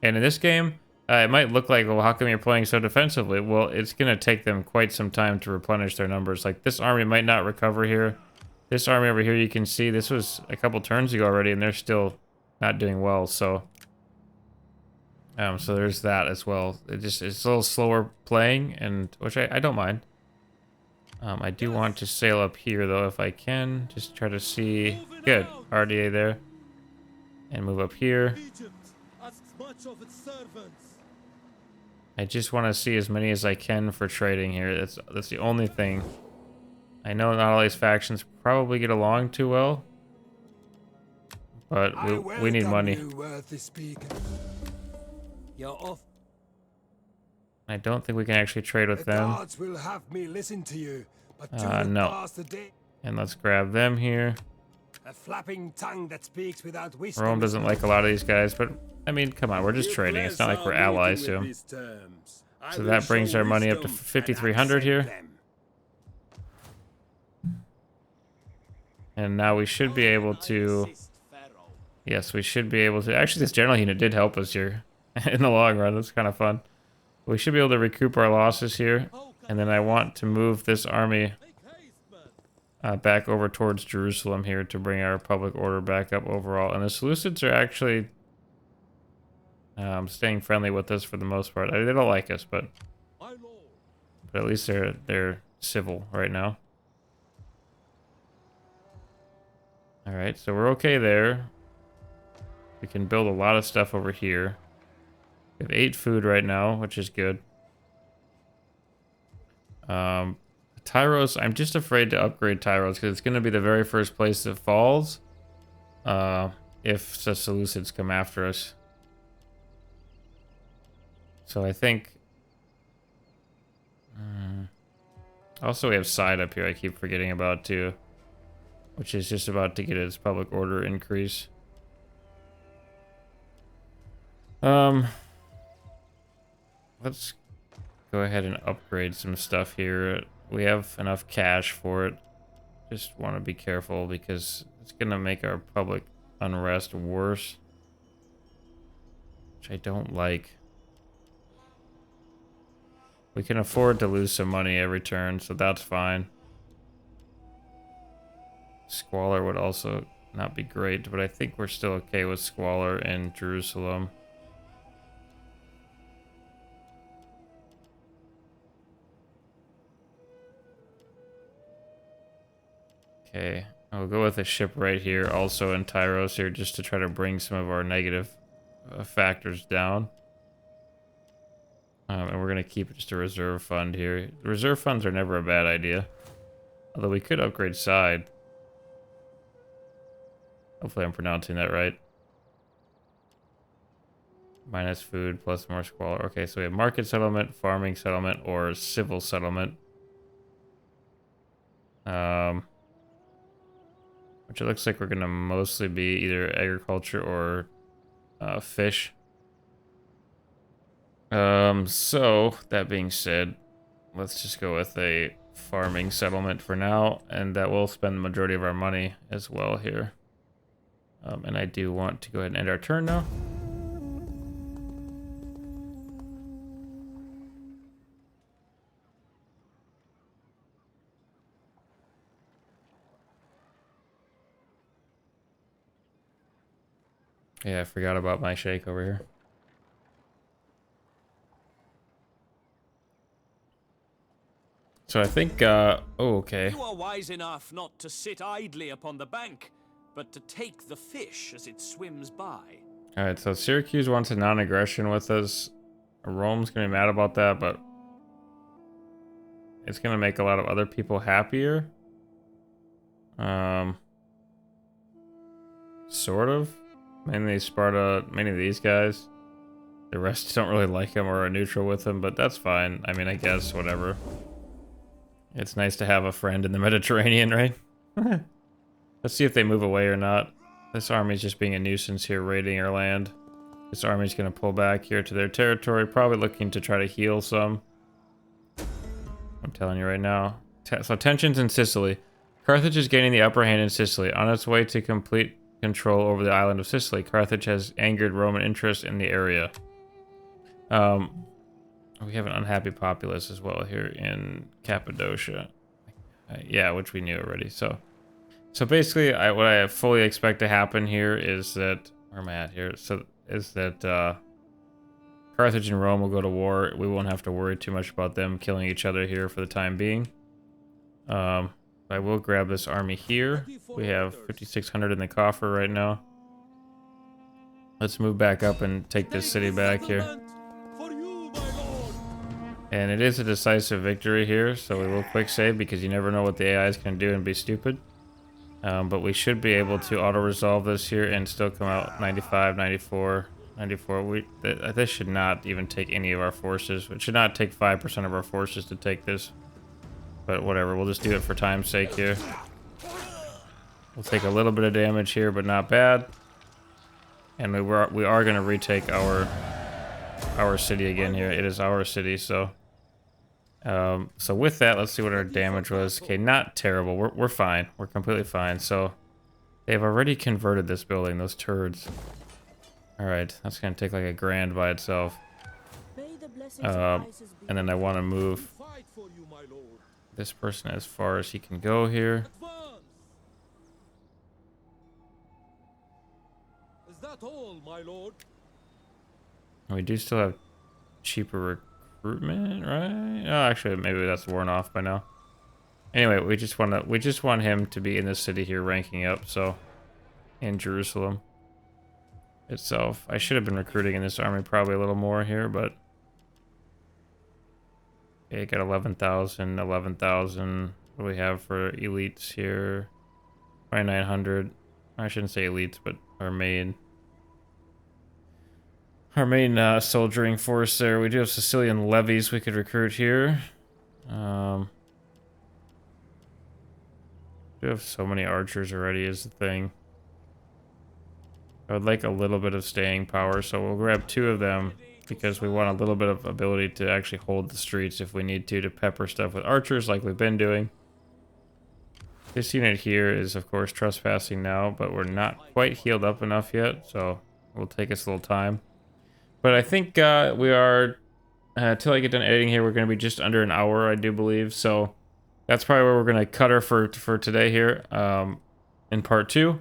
And in this game, it might look like, well, how come you're playing so defensively? Well, it's going to take them quite some time to replenish their numbers. Like, this army might not recover here. This army over here, you can see, this was a couple turns ago already, and they're still not doing well, so... so there's that as well. It's a little slower playing, and which I don't mind. I do want to sail up here though if I can. Just try to see. Good. RDA there. And move up here. I just want to see as many as I can for trading here. That's the only thing. I know not all these factions probably get along too well. But we need money. You're off. I don't think we can actually trade with them. Guards will have me listen to you, but no. And let's grab them here. A flapping tongue that speaks without wisdom. Rome doesn't like a lot of these guys, but I mean, come on, we're just trading. It's not like we're allies to them. So that brings our money up to 5,300 here. And now we should be able to... Yes, we should be able to... Actually, this general unit did help us here in the long run. That's kind of fun. We should be able to recoup our losses here. And then I want to move this army back over towards Jerusalem here to bring our public order back up overall. And the Seleucids are actually staying friendly with us for the most part. They don't like us, but at least they're civil right now. All right, so we're okay there. We can build a lot of stuff over here. We have 8 food right now, which is good. Tyros, I'm just afraid to upgrade Tyros because it's going to be the very first place that falls if the Seleucids come after us. So I think Also, we have side up here I keep forgetting about too, which is just about to get its public order increase. Let's go ahead and upgrade some stuff here. We have enough cash for it. Just want to be careful because it's gonna make our public unrest worse, which I don't like. We can afford to lose some money every turn, so that's fine. Squalor would also not be great, but I think we're still okay with Squalor in Jerusalem. Okay, I'll go with a ship right here, also in Tyros here, just to try to bring some of our negative factors down. And we're going to keep just a reserve fund here. Reserve funds are never a bad idea. Although we could upgrade side. Hopefully I'm pronouncing that right. Minus food, plus more squalor. Okay, so we have market settlement, farming settlement, or civil settlement. Which it looks like we're going to mostly be either agriculture or fish. So, that being said, let's just go with a farming settlement for now, and that will spend the majority of our money as well here. And I do want to go ahead and end our turn now. Yeah, I forgot about my shake over here. So I think, oh, okay. You are wise enough not to sit idly upon the bank, but to take the fish as it swims by. Alright, so Syracuse wants a non-aggression with us. Rome's gonna be mad about that, but it's gonna make a lot of other people happier. Sort of. Mainly Sparta, mainly these guys. The rest don't really like him or are neutral with him, but that's fine. I mean, I guess, whatever. It's nice to have a friend in the Mediterranean, right? Let's see if they move away or not. This army's just being a nuisance here, raiding our land. This army's gonna pull back here to their territory, probably looking to try to heal some. I'm telling you right now. So tensions in Sicily. Carthage is gaining the upper hand in Sicily. On its way to complete control over the island of Sicily, Carthage has angered Roman interest in the area. We have an unhappy populace as well here in Cappadocia. Yeah, which we knew already. So basically, what I fully expect to happen here is that, where am I at here? So is that Carthage and Rome will go to war. We won't have to worry too much about them killing each other here for the time being. I will grab this army here. We have 5,600 in the coffer right now. Let's move back up and take this city back here. And it is a decisive victory here, so we will quick save because you never know what the AI is going to do and be stupid. But we should be able to auto-resolve this here and still come out 95, 94, 94. This should not even take any of our forces. It should not take 5% of our forces to take this. But whatever, we'll just do it for time's sake here. We'll take a little bit of damage here, but not bad. And we are going to retake our city again here. It is our city, so... so with that, let's see what our damage was. Okay, not terrible. We're fine. We're completely fine. So they've already converted this building, those turds. Alright, that's going to take like a grand by itself. And then I want to move this person as far as he can go here. Is that all, my lord? We do still have cheaper recruitment, right? Oh, actually, maybe that's worn off by now. Anyway, we just want him to be in the city here, ranking up. So, in Jerusalem itself, I should have been recruiting in this army probably a little more here, but okay, got 11,000, 11,000. What do we have for elites here? 2,900. I shouldn't say elites, but our main soldiering force there. We do have Sicilian levies we could recruit here. We have so many archers already is the thing. I would like a little bit of staying power, so we'll grab 2 of them because we want a little bit of ability to actually hold the streets if we need to pepper stuff with archers like we've been doing. This unit here is, of course, trespassing now, but we're not quite healed up enough yet, so it will take us a little time. But I think we are, till I get done editing here, we're going to be just under an hour, I do believe, so that's probably where we're going to cut her for today here in part 2.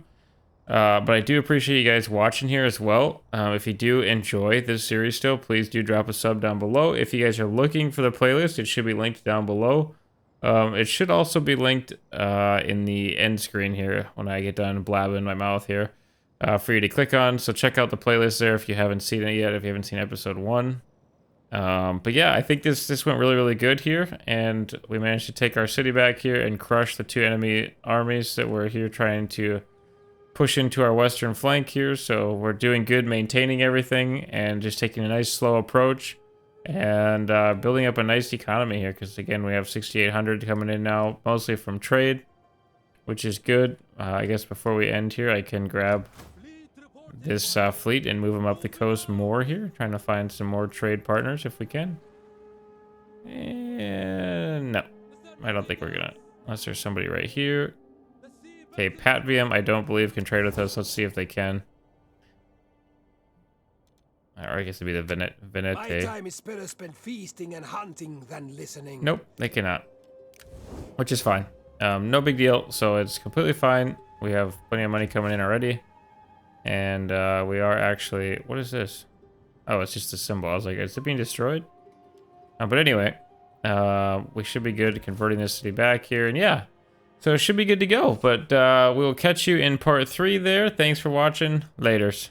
But I do appreciate you guys watching here as well. If you do enjoy this series still, please do drop a sub down below. If you guys are looking for the playlist, it should be linked down below. It should also be linked in the end screen here when I get done blabbing my mouth here for you to click on. So check out the playlist there if you haven't seen it yet, if you haven't seen episode 1. But yeah, I think this went really, really good here, and we managed to take our city back here and crush the 2 enemy armies that were here trying to push into our western flank here. So we're doing good maintaining everything and just taking a nice slow approach and building up a nice economy here, because again we have 6,800 coming in now, mostly from trade, which is good. I guess before we end here I can grab this fleet and move them up the coast more here, trying to find some more trade partners if we can. And no, I don't think we're gonna, unless there's somebody right here. Okay, Patvium, I don't believe can trade with us. Let's see if they can. Or I guess it'd be the Venete. My time is better spent feasting and hunting than listening. Nope, they cannot. Which is fine. No big deal, so it's completely fine. We have plenty of money coming in already. And we are actually... What is this? Oh, it's just a symbol. I was like, is it being destroyed? But anyway, we should be good at converting this city back here. And yeah, so it should be good to go. But we will catch you in part 3 there. Thanks for watching. Laters.